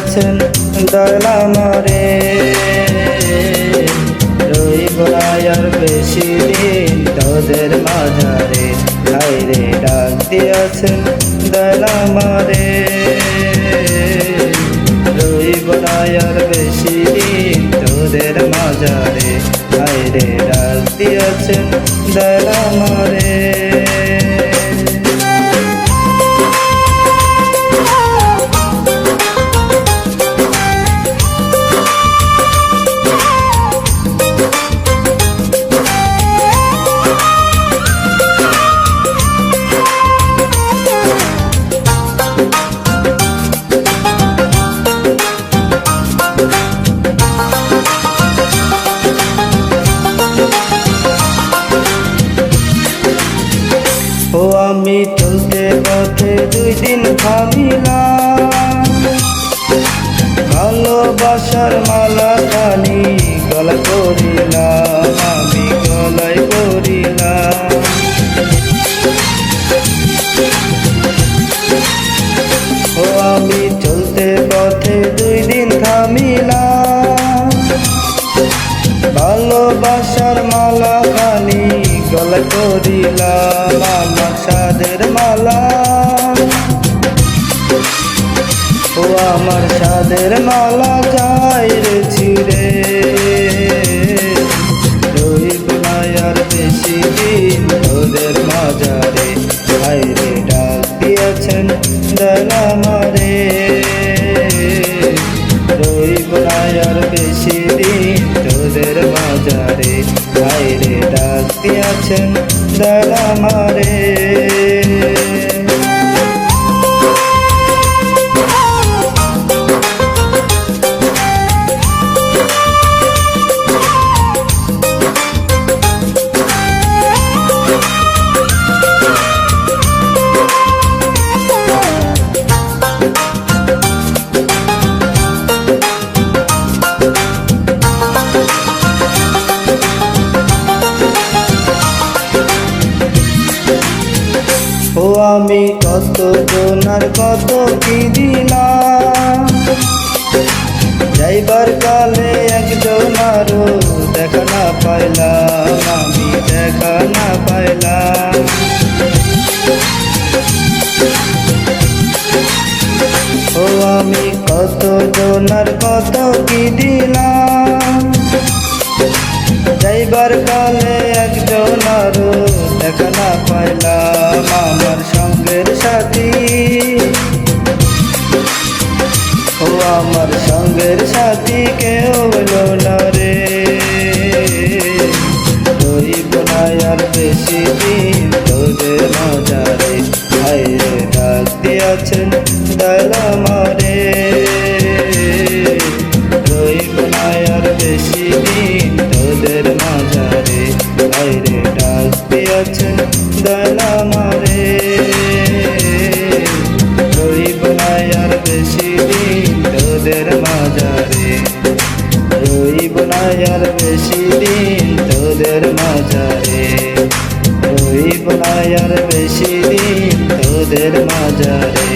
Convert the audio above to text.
দিয়াছেন দয়াল আমারে, রইব না আর বেশি দিন তোদের মাঝারে। হায়রে ডাক দিয়াছেন দয়াল আমারে, রইব না আর বেশি দিন তোদের মাঝারে। হায়রে ডাক দিয়াছেন দয়াল আমারে। ও আমি চলতে পথে 2 দিন থামিলাম, ভালোবাসার মালা খানি গলা করিলাম, আমি গলায় করিলাম। ও আমি চলতে পথে 2 দিন থামিলাম, ভালোবাসার মালা খানি গলা করিলাম, আমার সাদের মালা। ও আমার সাদের মালা যাই রে ছিড়ে, রইব না আর বেশি দিন তোদের মাঝারে। হায়রে ডাক দিয়েছেন দয়াল আমারে, রইব না আর বেশি দিন তোদের মাঝারে। হায়রে ডাক দিয়েছেন দয়াল আমারে। ও আমি কত জনার কত কি দিলাম, যাইবার কালে একজনারও দেখা না পাইলাম, আমি দেখা না পাইলাম। ও আমি কত জনার কত কি দিলাম, যাইবার কালে একজনারও দেখা না পাইলাম, আমার সঙ্গের সাথী। ও আমার সঙ্গের সাথী কেউ হলো না রে, রইব না আর বেশি দিন তোদের মাঝারে। হায়রে ডাক দিয়াছেন দয়াল আমারে, রইব না আর বেশি দিন তোদের মাঝারে। হায়রে ডাক দিয়াছেন দয়াল আমারে, রইব না আর বেশি দিন তোদের মাঝারে। রইব না আর বেশি দিন তোদের মাঝারে, রইব না আর বেশি দিন তোদের মাঝারে।